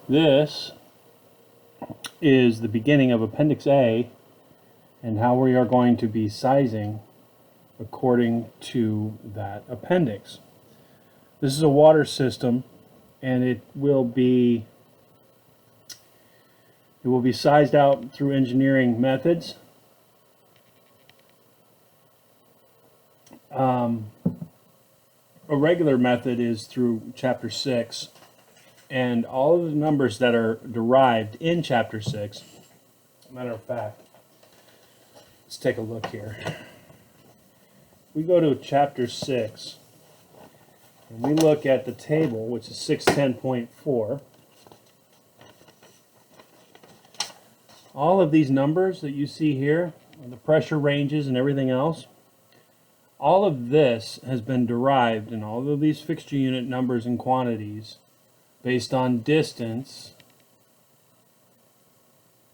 This is the beginning of Appendix A and how we are going to be sizing according to that appendix. This is a water system, and it will be sized out through engineering methods. A regular method is through Chapter 6, and all of the numbers that are derived in Chapter 6, matter of fact, let's take a look here. We go to Chapter 6, and we look at the table, which is 610.4. All of these numbers that you see here, and the pressure ranges and everything else, all of this has been derived, and all of these fixture unit numbers and quantities, based on distance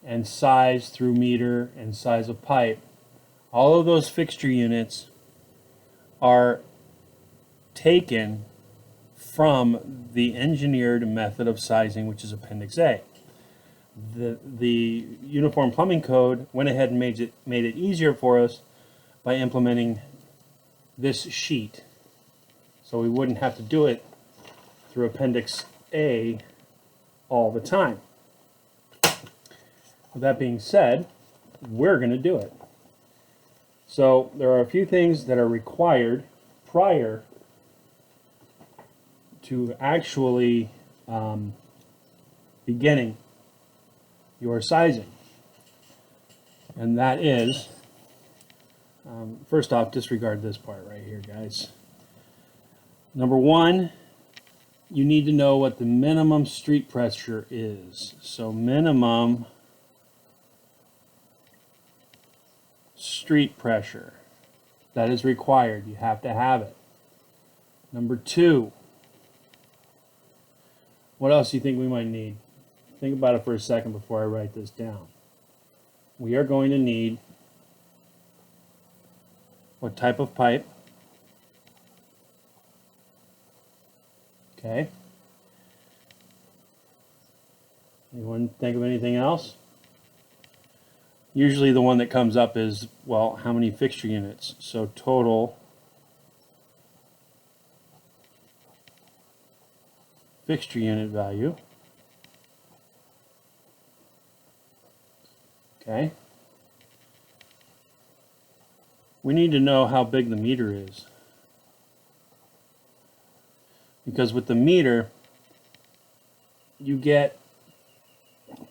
and size through meter and size of pipe. All of those fixture units are taken from the engineered method of sizing, which is Appendix A. The Uniform Plumbing Code went ahead and made it easier for us by implementing this sheet, so we wouldn't have to do it through Appendix A all the time. With that being said, we're going to do it. So there are a few things that are required prior to actually beginning your sizing, and that is, first off, disregard this part right here, guys. Number one, you need to know what the minimum street pressure is. So minimum street pressure, that is required. You have to have it. Number two, what else do you think we might need? Think about it for a second before I write this down. We are going to need what type of pipe? Okay. Anyone think of anything else? Usually the one that comes up is, well, how many fixture units? So total fixture unit value. Okay. We need to know how big the meter is, because with the meter you get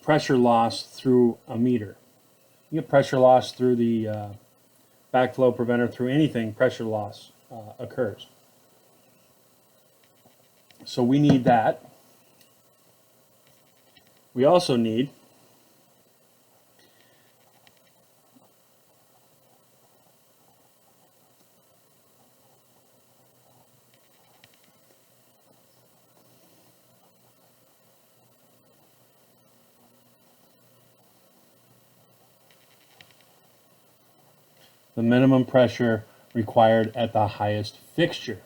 pressure loss through a meter. You get pressure loss through the backflow preventer, through anything pressure loss occurs. So we need that. We also need the minimum pressure required at the highest fixture.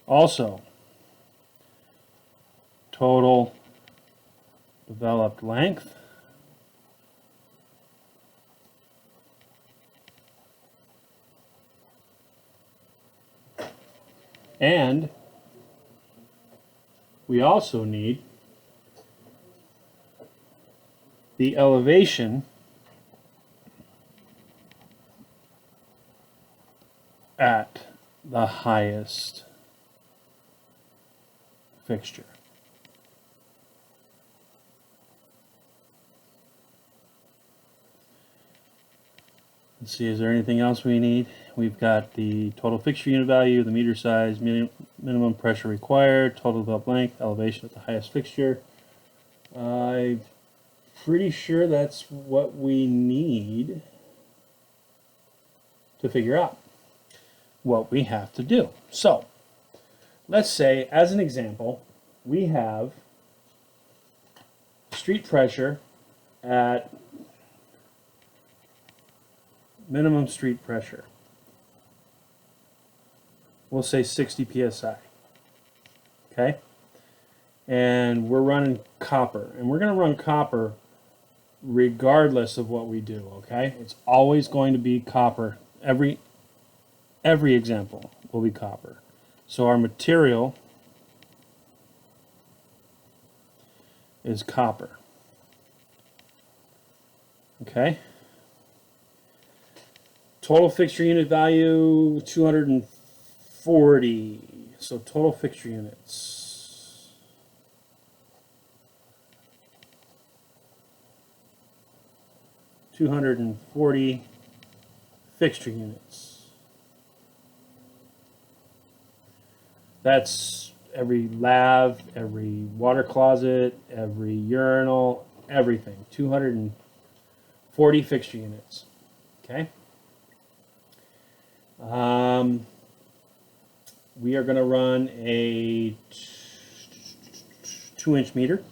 Also, total developed length, and we also need the elevation at the highest fixture. Let's see, is there anything else we need? We've got the total fixture unit value, the meter size, minimum pressure required, total developed length, elevation at the highest fixture. I'm pretty sure that's what we need to figure out what we have to do. So let's say, as an example, we have street pressure at minimum street pressure. We'll say 60 psi. Okay? and we're running copper. And we're going to run copper regardless of what we do, okay? It's always going to be copper. Every example will be copper. So our material is copper. Okay? Total fixture unit value 240. So total fixture units. $240 fixture units. That's every lav, every water closet, every urinal, everything. 240 fixture units. Okay. We are going to run a 2-inch meter.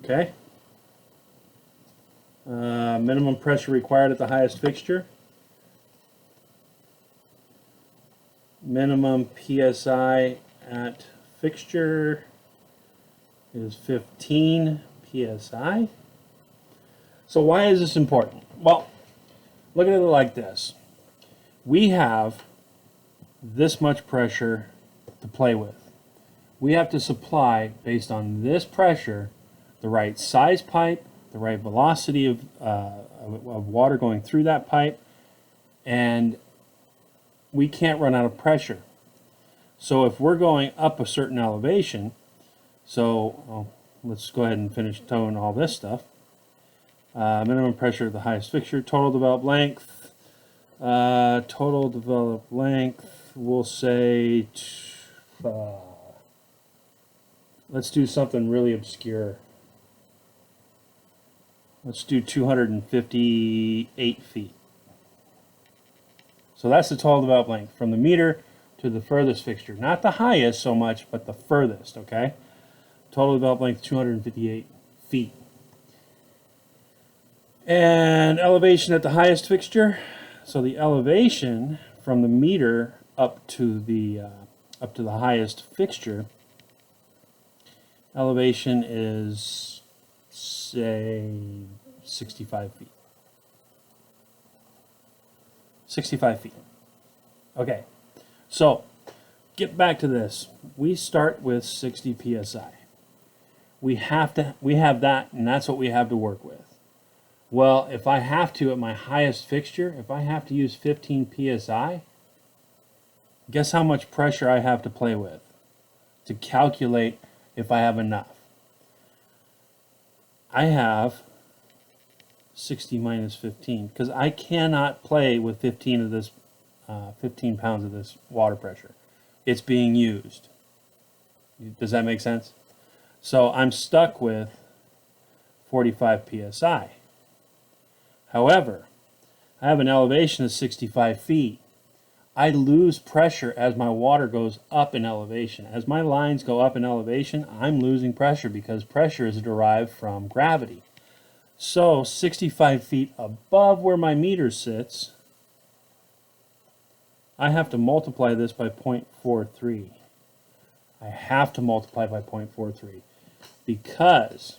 Okay. Minimum pressure required at the highest fixture. Minimum PSI at fixture is 15 PSI. So why is this important? Well, look at it like this. We have this much pressure to play with. We have to supply, based on this pressure, the right size pipe, the right velocity of water going through that pipe, and we can't run out of pressure. So if we're going up a certain elevation, let's go ahead and finish towing all this stuff. Minimum pressure at the highest fixture, total developed length. We'll say, let's do something really obscure. Let's do 258 feet. So that's the total developed length from the meter to the furthest fixture. Not the highest so much, but the furthest, okay? Total developed length 258 feet. And elevation at the highest fixture. So the elevation from the meter up to the highest fixture, elevation is, say, 65 feet. 65 feet. Okay, so get back to this. We start with 60 psi. We have that, and that's what we have to work with. Well, if I have to, at my highest fixture, if I have to use 15 psi, guess how much pressure I have to play with to calculate if I have enough. I have 60 minus 15, because I cannot play with 15 pounds of this water pressure. It's being used. Does that make sense? So I'm stuck with 45 psi. However, I have an elevation of 65 feet. I lose pressure as my water goes up in elevation. As my lines go up in elevation, I'm losing pressure because pressure is derived from gravity. So 65 feet above where my meter sits, I have to multiply this by 0.43. I have to multiply by 0.43 because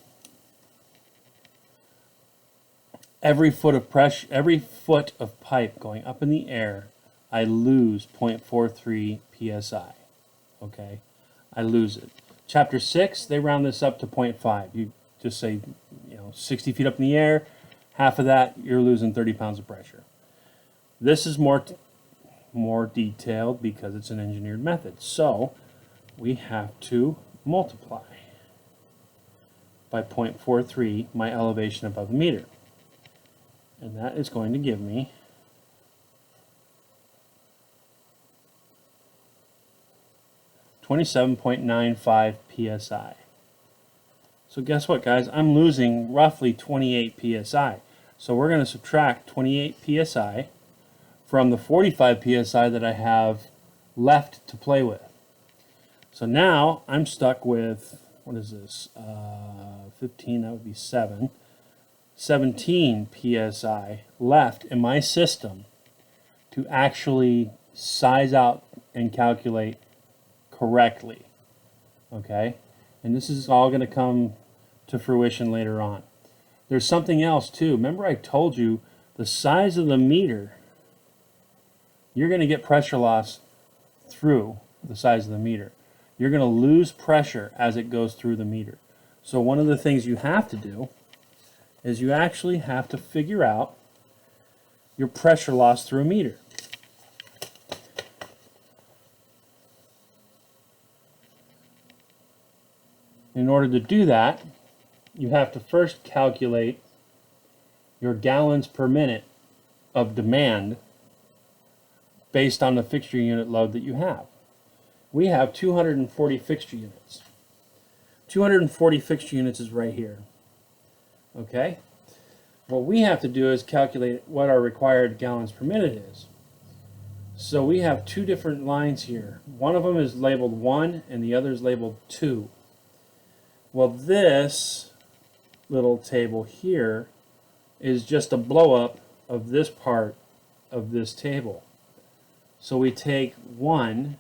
every foot of pressure, every foot of pipe going up in the air, I lose 0.43 psi. Okay, I lose it. Chapter 6, they round this up to 0.5. You just say, 60 feet up in the air, half of that, you're losing 30 pounds of pressure. This is more detailed because it's an engineered method. So we have to multiply by 0.43 my elevation above the meter. And that is going to give me 27.95 psi. So guess what, guys? I'm losing roughly 28 psi. So we're going to subtract 28 psi from the 45 psi that I have left to play with. So now I'm stuck with, what is this? 15, that would be 7. 17 psi left in my system to actually size out and calculate correctly. Okay? And this is all going to come to fruition later on. There's something else too. Remember I told you the size of the meter, you're going to get pressure loss through the size of the meter. You're going to lose pressure as it goes through the meter. So one of the things you have to do is you actually have to figure out your pressure loss through a meter. In order to do that, you have to first calculate your gallons per minute of demand based on the fixture unit load that you have. We have 240 fixture units. 240 fixture units is right here. Okay? What we have to do is calculate what our required gallons per minute is. So we have two different lines here. One of them is labeled 1 and the other is labeled 2. Well, this little table here is just a blow up of this part of this table. So we take 1,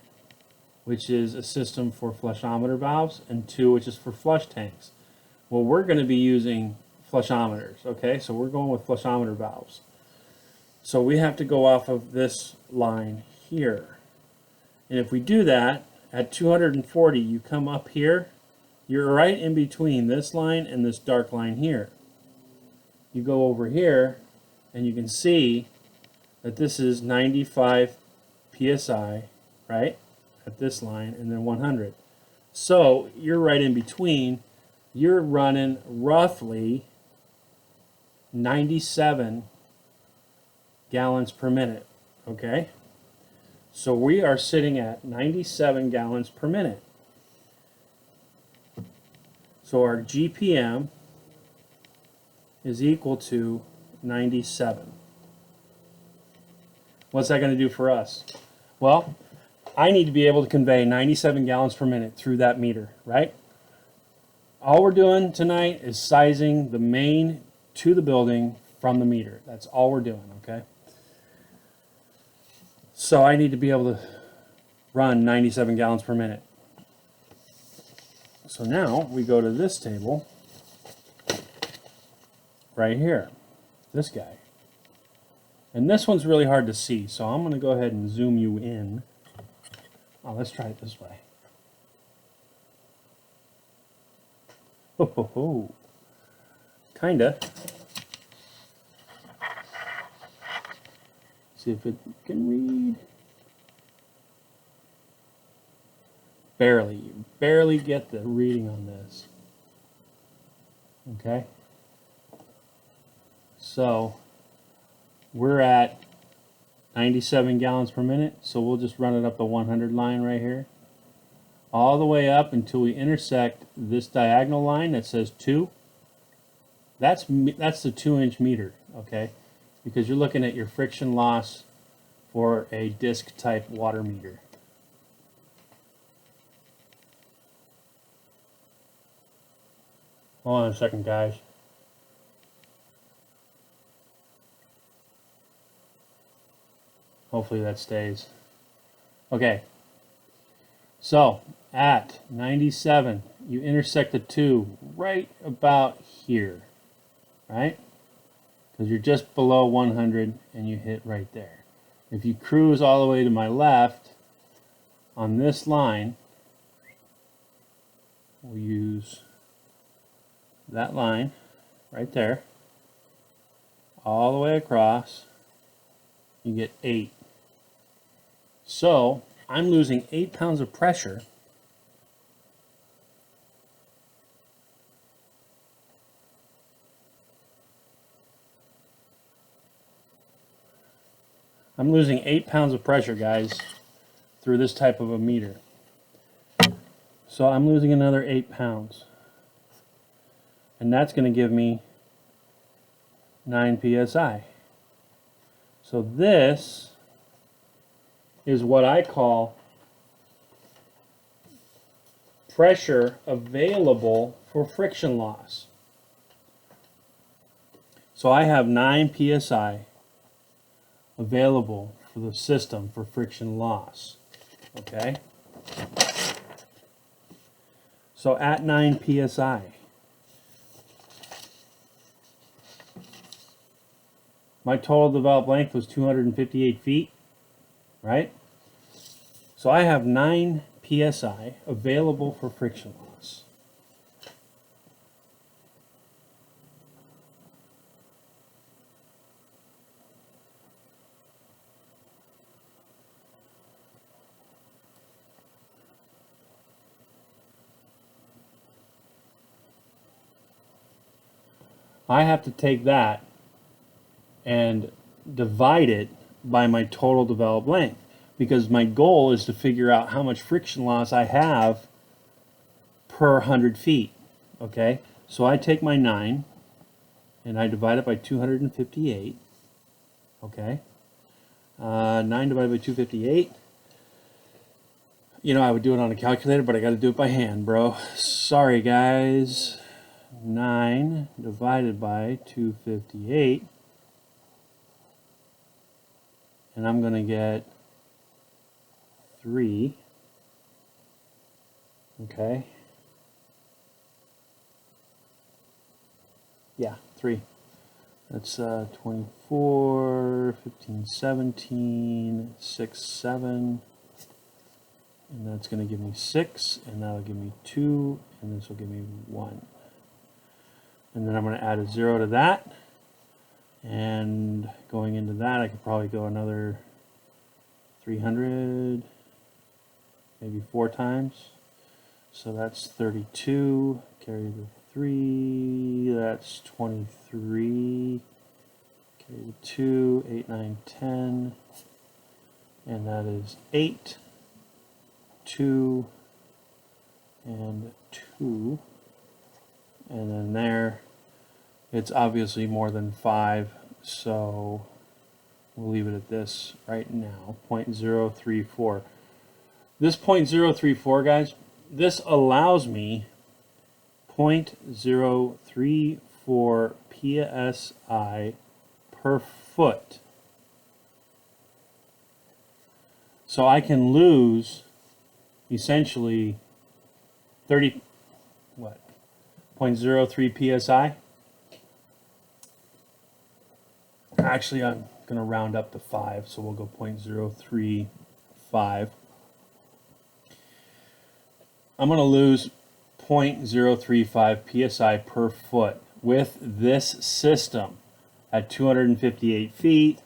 which is a system for flushometer valves, and 2, which is for flush tanks. Well, we're going to be using flushometers, okay? So we're going with flushometer valves. So we have to go off of this line here. And if we do that, at 240, you come up here, you're right in between this line and this dark line here. You go over here, and you can see that this is 95 psi, right, at this line, and then 100. So you're right in between. You're running roughly 97 gallons per minute, okay? So we are sitting at 97 gallons per minute. So our GPM is equal to 97. What's that going to do for us? Well, I need to be able to convey 97 gallons per minute through that meter, right? All we're doing tonight is sizing the main to the building from the meter. That's all we're doing, okay? So I need to be able to run 97 gallons per minute. So now we go to this table right here, this guy. And this one's really hard to see, so I'm going to go ahead and zoom you in. Oh, let's try it this way. Ho, ho, ho. Kinda. See if it can read. Barely. You barely get the reading on this. Okay? So, we're at 97 gallons per minute, so we'll just run it up the 100 line right here. All the way up until we intersect this diagonal line that says 2. That's the 2-inch meter, okay? Because you're looking at your friction loss for a disc type water meter. Hold on a second, guys. Hopefully that stays. Okay. So, at 97, you intersect the 2 right about here, right? Because you're just below 100 and you hit right there. If you cruise all the way to my left on this line, we'll use that line right there, all the way across, you get 8. So I'm losing 8 pounds of pressure I'm losing 8 pounds of pressure, guys, through this type of a meter. So I'm losing another 8 pounds. And that's going to give me 9 psi. So this is what I call pressure available for friction loss. So I have 9 psi available for the system for friction loss. Okay? So at 9 psi, my total developed length was 258 feet, right? So I have 9 psi available for friction loss. I have to take that and divide it by my total developed length, because my goal is to figure out how much friction loss I have per 100 feet. Okay, so I take my 9 and I divide it by 258. Okay, 9 divided by 258. You know, I would do it on a calculator, but I got to do it by hand, bro. Sorry, guys. 9 divided by 258, and I'm going to get 3. Okay. Yeah, 3. That's 24, 15, 17, 6, 7. And that's going to give me 6, and that'll give me 2, and this will give me 1. And then I'm going to add a 0 to that. And going into that, I could probably go another 300, maybe 4 times. So that's 32. Carry the 3. That's 23. Carry the 2. 8, 9, 10. And that is 8, 2, and 2. And then there, it's obviously more than 5, so we'll leave it at this right now, 0.034. This 0.034, guys, this allows me 0.034 psi per foot. So I can lose essentially 0.03 psi. Actually, I'm going to round up to 5, so we'll go 0.035. I'm going to lose 0.035 psi per foot with this system at 258 feet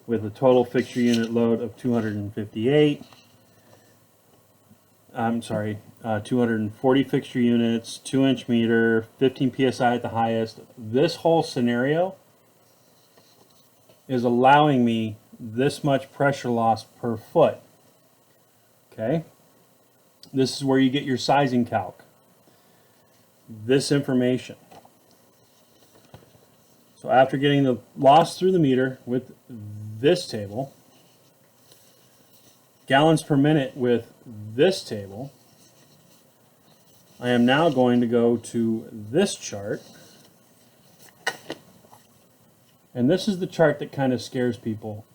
with a total fixture unit load of 258. I'm sorry, 240 fixture units, 2-inch meter, 15 psi at the highest. This whole scenario is allowing me this much pressure loss per foot. Okay? This is where you get your sizing calc. This information. So after getting the loss through the meter with this table, gallons per minute with this table, I am now going to go to this chart. And this is the chart that kind of scares people.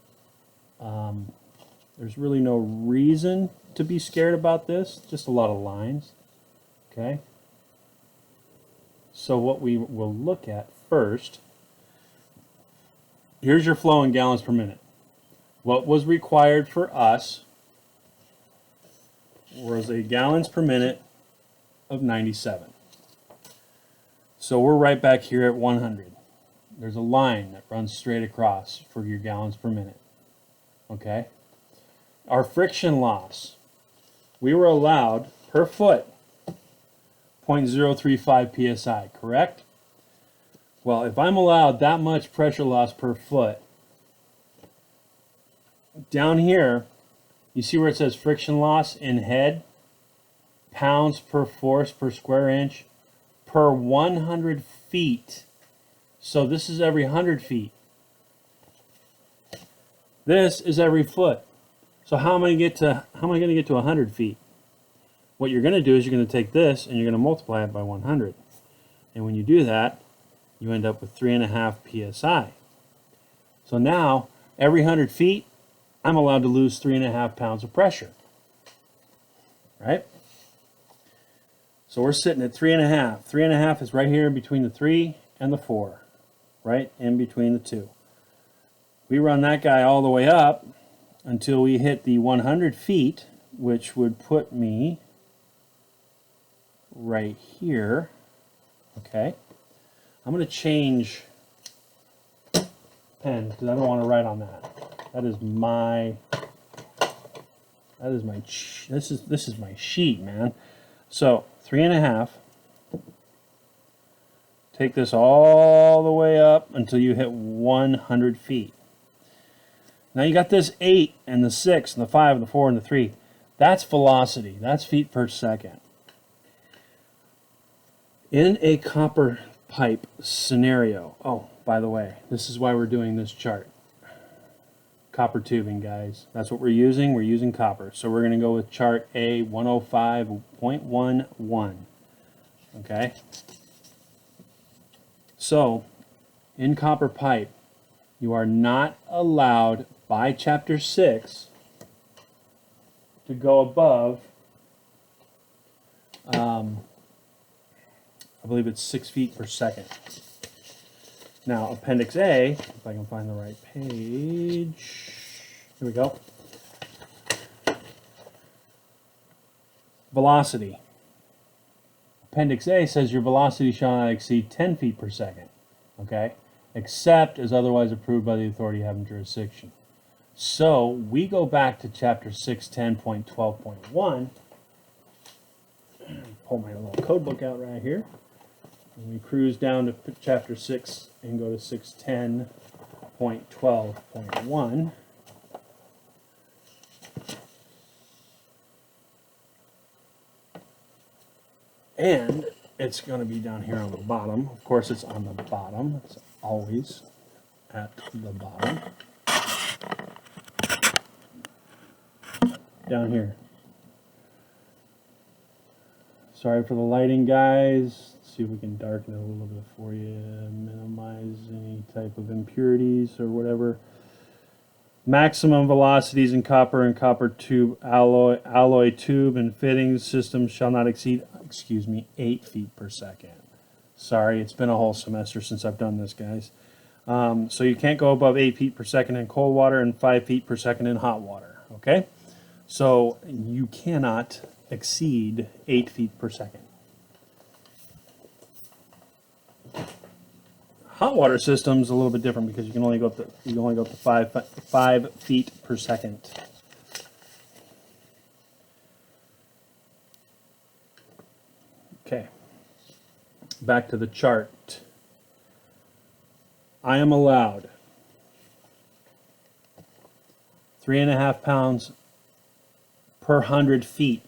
There's really no reason to be scared about this, just a lot of lines. Okay? So what we will look at first, here's your flow in gallons per minute. What was required for us was a gallons per minute of 97. So we're right back here at 100. There's a line that runs straight across for your gallons per minute. Okay? Our friction loss, we were allowed per foot 0.035 psi, correct? Well, if I'm allowed that much pressure loss per foot, down here, you see where it says friction loss in head, pounds per force per square inch per 100 feet. So this is every 100 feet. This is every foot. So how am I going to get to 100 feet? What you're going to do is you're going to take this and you're going to multiply it by 100. And when you do that, you end up with 3.5 psi. So now, every 100 feet, I'm allowed to lose 3.5 pounds of pressure. Right? So we're sitting at 3.5. 3.5 is right here between the 3 and the 4. Right in between the two. We run that guy all the way up until we hit the 100 feet, which would put me right here. Okay. I'm going to change pen because I don't want to write on that. This is my sheet, man. So 3.5. Take this all the way up until you hit 100 feet. Now you got this 8 and the 6 and the 5 and the 4 and the 3. That's velocity. That's feet per second. In a copper pipe scenario, oh, by the way, this is why we're doing this chart. Copper tubing, guys. That's what we're using. We're using copper. So we're going to go with chart A 105.11. Okay? So, in copper pipe, you are not allowed by chapter 6 to go above, I believe it's 6 feet per second. Now, Appendix A, if I can find the right page, here we go. Velocity. Appendix A says your velocity shall not exceed 10 feet per second, okay? Except as otherwise approved by the authority having jurisdiction. So we go back to chapter 610.12.1. Pull my little code book out right here. And we cruise down to chapter 6 and go to 610.12.1. And it's going to be down here on the bottom. Of course, it's on the bottom. It's always at the bottom. Down here. Sorry for the lighting, guys. Let's see if we can darken it a little bit for you. Minimize any type of impurities or whatever. Maximum velocities in copper and copper tube alloy tube and fittings systems shall not exceed, 8 feet per second. Sorry, it's been a whole semester since I've done this, guys. So you can't go above 8 feet per second in cold water and 5 feet per second in hot water. Okay? So you cannot exceed 8 feet per second. Hot water system's a little bit different because you can only go up to 5 feet per second. Okay, back to the chart. I am allowed 3.5 pounds per 100 feet.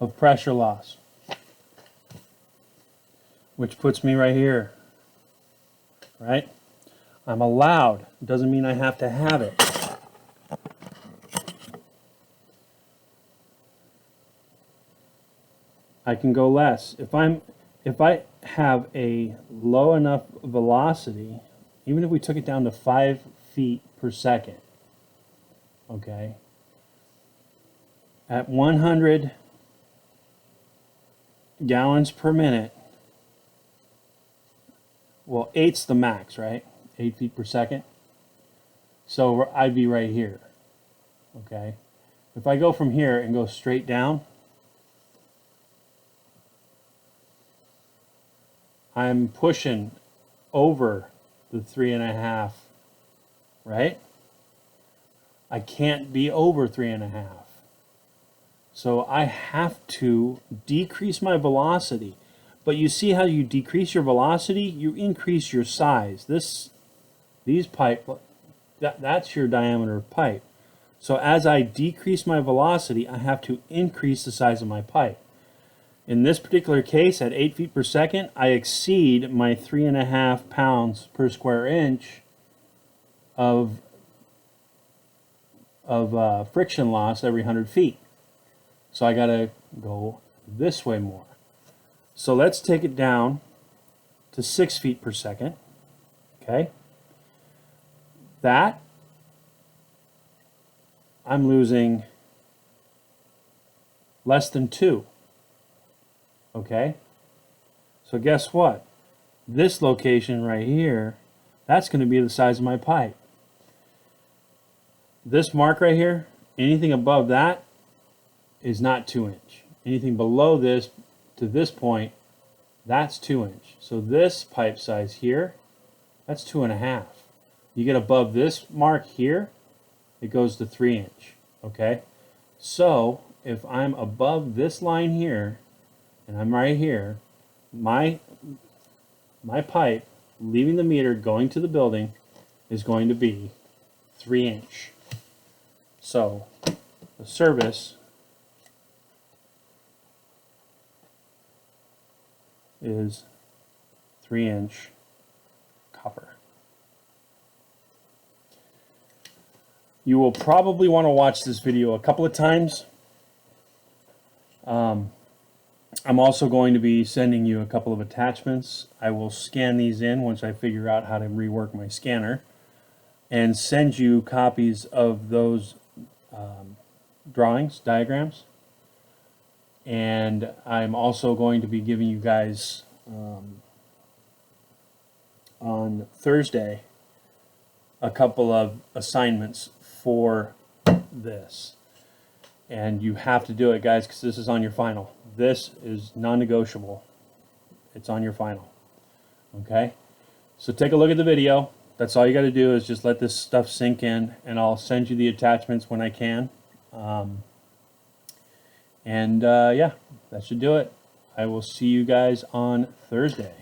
Of pressure loss, which puts me right here, right? I'm allowed. It doesn't mean I have to have it. I can go less. If I have a low enough velocity, even if we took it down to 5 feet per second, okay, at 100 gallons per minute, well, 8's the max, right? 8 feet per second. So I'd be right here, okay? If I go from here and go straight down, I'm pushing over the 3.5, right? I can't be over 3.5. So I have to decrease my velocity. But you see how you decrease your velocity? You increase your size. These pipe, that's your diameter of pipe. So as I decrease my velocity, I have to increase the size of my pipe. In this particular case, at 8 feet per second, I exceed my 3.5 pounds per square inch of friction loss every 100 feet. So I got to go this way more. So let's take it down to 6 feet per second. Okay. That, I'm losing less than 2. Okay. So guess what? This location right here, that's going to be the size of my pipe. This mark right here, anything above that is not 2 inch. Anything below this to this point, that's 2 inch. So this pipe size here, that's 2.5. You get above this mark here, it goes to 3 inch. Okay. So if I'm above this line here, and I'm right here, my pipe leaving the meter going to the building is going to be 3 inch. So the service is 3 inch copper. You will probably want to watch this video a couple of times. I'm also going to be sending you a couple of attachments. I will scan these in once I figure out how to rework my scanner, and send you copies of those drawings, diagrams. And I'm also going to be giving you guys on Thursday a couple of assignments for this. And you have to do it, guys, because this is on your final. This is non-negotiable. It's on your final. Okay? So take a look at the video. That's all you got to do is just let this stuff sink in, and I'll send you the attachments when I can. Yeah, that should do it. I will see you guys on Thursday.